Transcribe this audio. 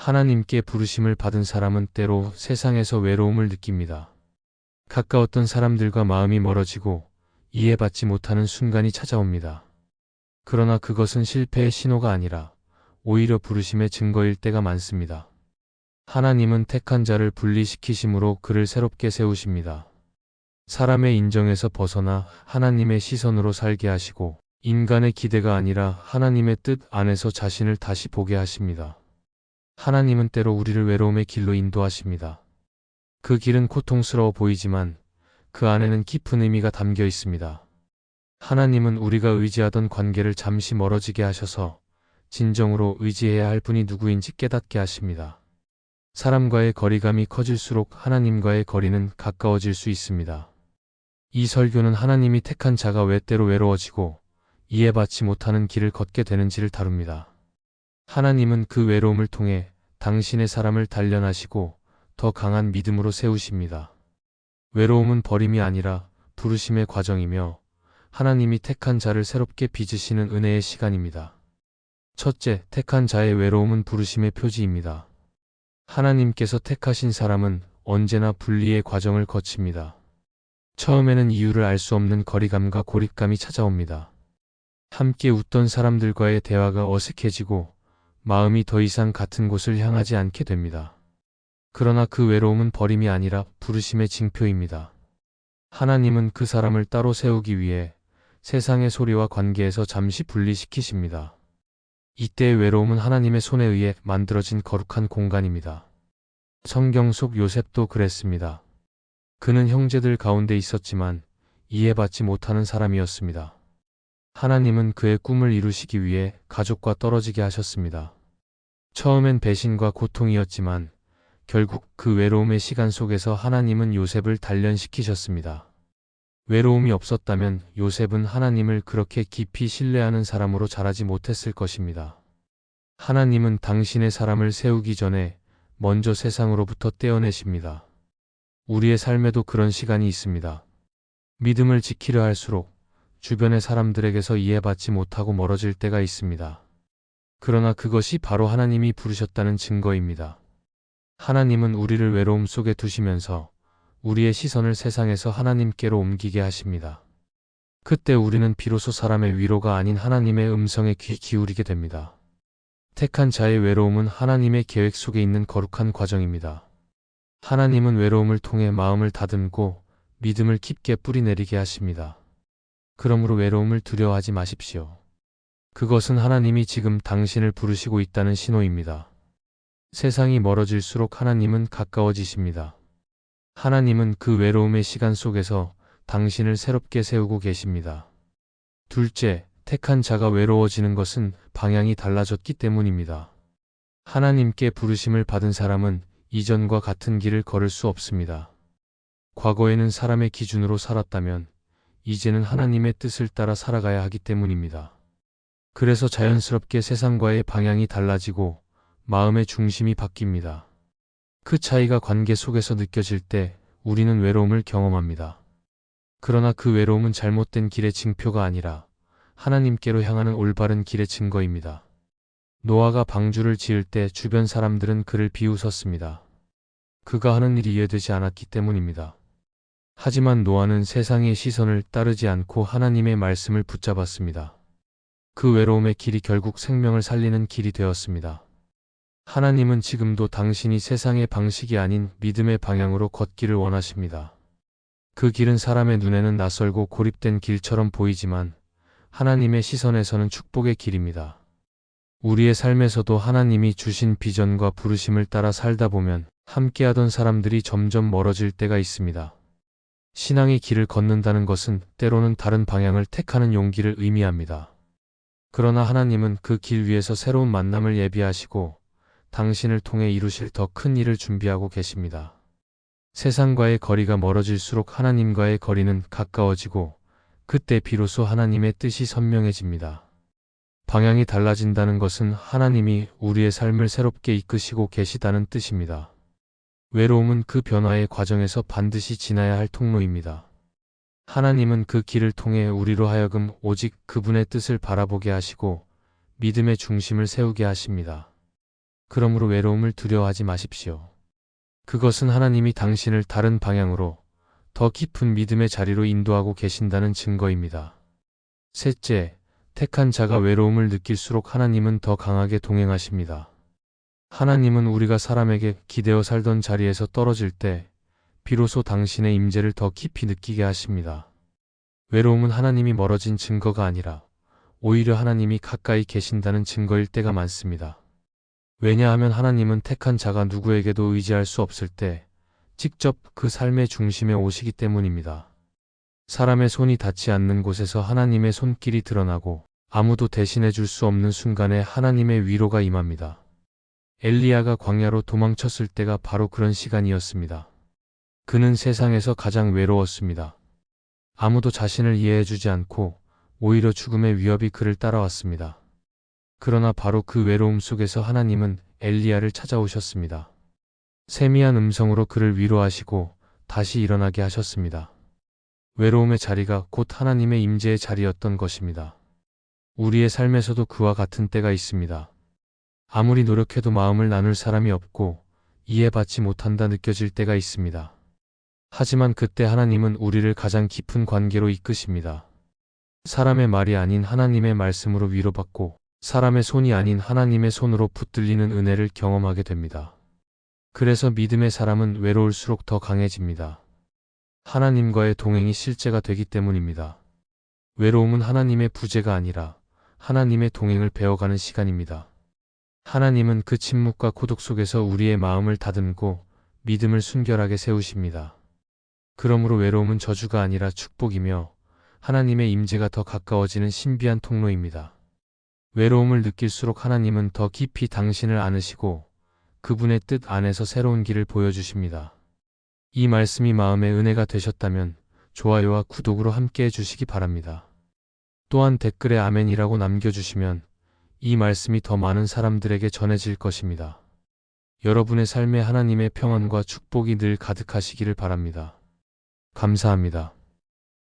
하나님께 부르심을 받은 사람은 때로 세상에서 외로움을 느낍니다. 가까웠던 사람들과 마음이 멀어지고 이해받지 못하는 순간이 찾아옵니다. 그러나 그것은 실패의 신호가 아니라 오히려 부르심의 증거일 때가 많습니다. 하나님은 택한 자를 분리시키심으로 그를 새롭게 세우십니다. 사람의 인정에서 벗어나 하나님의 시선으로 살게 하시고 인간의 기대가 아니라 하나님의 뜻 안에서 자신을 다시 보게 하십니다. 하나님은 때로 우리를 외로움의 길로 인도하십니다. 그 길은 고통스러워 보이지만 그 안에는 깊은 의미가 담겨 있습니다. 하나님은 우리가 의지하던 관계를 잠시 멀어지게 하셔서 진정으로 의지해야 할 분이 누구인지 깨닫게 하십니다. 사람과의 거리감이 커질수록 하나님과의 거리는 가까워질 수 있습니다. 이 설교는 하나님이 택한 자가 왜 때로 외로워지고 이해받지 못하는 길을 걷게 되는지를 다룹니다. 하나님은 그 외로움을 통해 당신의 사람을 단련하시고 더 강한 믿음으로 세우십니다. 외로움은 버림이 아니라 부르심의 과정이며 하나님이 택한 자를 새롭게 빚으시는 은혜의 시간입니다. 첫째, 택한 자의 외로움은 부르심의 표지입니다. 하나님께서 택하신 사람은 언제나 분리의 과정을 거칩니다. 처음에는 이유를 알 수 없는 거리감과 고립감이 찾아옵니다. 함께 웃던 사람들과의 대화가 어색해지고 마음이 더 이상 같은 곳을 향하지 않게 됩니다. 그러나 그 외로움은 버림이 아니라 부르심의 징표입니다. 하나님은 그 사람을 따로 세우기 위해 세상의 소리와 관계에서 잠시 분리시키십니다. 이때의 외로움은 하나님의 손에 의해 만들어진 거룩한 공간입니다. 성경 속 요셉도 그랬습니다. 그는 형제들 가운데 있었지만 이해받지 못하는 사람이었습니다. 하나님은 그의 꿈을 이루시기 위해 가족과 떨어지게 하셨습니다. 처음엔 배신과 고통이었지만 결국 그 외로움의 시간 속에서 하나님은 요셉을 단련시키셨습니다. 외로움이 없었다면 요셉은 하나님을 그렇게 깊이 신뢰하는 사람으로 자라지 못했을 것입니다. 하나님은 당신의 사람을 세우기 전에 먼저 세상으로부터 떼어내십니다. 우리의 삶에도 그런 시간이 있습니다. 믿음을 지키려 할수록 주변의 사람들에게서 이해받지 못하고 멀어질 때가 있습니다. 그러나 그것이 바로 하나님이 부르셨다는 증거입니다. 하나님은 우리를 외로움 속에 두시면서 우리의 시선을 세상에서 하나님께로 옮기게 하십니다. 그때 우리는 비로소 사람의 위로가 아닌 하나님의 음성에 귀 기울이게 됩니다. 택한 자의 외로움은 하나님의 계획 속에 있는 거룩한 과정입니다. 하나님은 외로움을 통해 마음을 다듬고 믿음을 깊게 뿌리내리게 하십니다. 그러므로 외로움을 두려워하지 마십시오. 그것은 하나님이 지금 당신을 부르시고 있다는 신호입니다. 세상이 멀어질수록 하나님은 가까워지십니다. 하나님은 그 외로움의 시간 속에서 당신을 새롭게 세우고 계십니다. 둘째, 택한 자가 외로워지는 것은 방향이 달라졌기 때문입니다. 하나님께 부르심을 받은 사람은 이전과 같은 길을 걸을 수 없습니다. 과거에는 사람의 기준으로 살았다면 이제는 하나님의 뜻을 따라 살아가야 하기 때문입니다. 그래서 자연스럽게 세상과의 방향이 달라지고 마음의 중심이 바뀝니다. 그 차이가 관계 속에서 느껴질 때 우리는 외로움을 경험합니다. 그러나 그 외로움은 잘못된 길의 징표가 아니라 하나님께로 향하는 올바른 길의 증거입니다. 노아가 방주를 지을 때 주변 사람들은 그를 비웃었습니다. 그가 하는 일이 이해되지 않았기 때문입니다. 하지만 노아는 세상의 시선을 따르지 않고 하나님의 말씀을 붙잡았습니다. 그 외로움의 길이 결국 생명을 살리는 길이 되었습니다. 하나님은 지금도 당신이 세상의 방식이 아닌 믿음의 방향으로 걷기를 원하십니다. 그 길은 사람의 눈에는 낯설고 고립된 길처럼 보이지만 하나님의 시선에서는 축복의 길입니다. 우리의 삶에서도 하나님이 주신 비전과 부르심을 따라 살다 보면 함께하던 사람들이 점점 멀어질 때가 있습니다. 신앙의 길을 걷는다는 것은 때로는 다른 방향을 택하는 용기를 의미합니다. 그러나 하나님은 그 길 위에서 새로운 만남을 예비하시고 당신을 통해 이루실 더 큰 일을 준비하고 계십니다. 세상과의 거리가 멀어질수록 하나님과의 거리는 가까워지고 그때 비로소 하나님의 뜻이 선명해집니다. 방향이 달라진다는 것은 하나님이 우리의 삶을 새롭게 이끄시고 계시다는 뜻입니다. 외로움은 그 변화의 과정에서 반드시 지나야 할 통로입니다. 하나님은 그 길을 통해 우리로 하여금 오직 그분의 뜻을 바라보게 하시고 믿음의 중심을 세우게 하십니다. 그러므로 외로움을 두려워하지 마십시오. 그것은 하나님이 당신을 다른 방향으로 더 깊은 믿음의 자리로 인도하고 계신다는 증거입니다. 셋째, 택한 자가 외로움을 느낄수록 하나님은 더 강하게 동행하십니다. 하나님은 우리가 사람에게 기대어 살던 자리에서 떨어질 때 비로소 당신의 임재를 더 깊이 느끼게 하십니다. 외로움은 하나님이 멀어진 증거가 아니라 오히려 하나님이 가까이 계신다는 증거일 때가 많습니다. 왜냐하면 하나님은 택한 자가 누구에게도 의지할 수 없을 때 직접 그 삶의 중심에 오시기 때문입니다. 사람의 손이 닿지 않는 곳에서 하나님의 손길이 드러나고 아무도 대신해 줄 수 없는 순간에 하나님의 위로가 임합니다. 엘리야가 광야로 도망쳤을 때가 바로 그런 시간이었습니다. 그는 세상에서 가장 외로웠습니다. 아무도 자신을 이해해 주지 않고 오히려 죽음의 위협이 그를 따라왔습니다. 그러나 바로 그 외로움 속에서 하나님은 엘리야를 찾아오셨습니다. 세미한 음성으로 그를 위로하시고 다시 일어나게 하셨습니다. 외로움의 자리가 곧 하나님의 임재의 자리였던 것입니다. 우리의 삶에서도 그와 같은 때가 있습니다. 아무리 노력해도 마음을 나눌 사람이 없고 이해받지 못한다 느껴질 때가 있습니다. 하지만 그때 하나님은 우리를 가장 깊은 관계로 이끄십니다. 사람의 말이 아닌 하나님의 말씀으로 위로받고 사람의 손이 아닌 하나님의 손으로 붙들리는 은혜를 경험하게 됩니다. 그래서 믿음의 사람은 외로울수록 더 강해집니다. 하나님과의 동행이 실제가 되기 때문입니다. 외로움은 하나님의 부재가 아니라 하나님의 동행을 배워가는 시간입니다. 하나님은 그 침묵과 고독 속에서 우리의 마음을 다듬고 믿음을 순결하게 세우십니다. 그러므로 외로움은 저주가 아니라 축복이며 하나님의 임재가 더 가까워지는 신비한 통로입니다. 외로움을 느낄수록 하나님은 더 깊이 당신을 안으시고 그분의 뜻 안에서 새로운 길을 보여주십니다. 이 말씀이 마음의 은혜가 되셨다면 좋아요와 구독으로 함께 해주시기 바랍니다. 또한 댓글에 아멘이라고 남겨주시면 이 말씀이 더 많은 사람들에게 전해질 것입니다. 여러분의 삶에 하나님의 평안과 축복이 늘 가득하시기를 바랍니다. 감사합니다.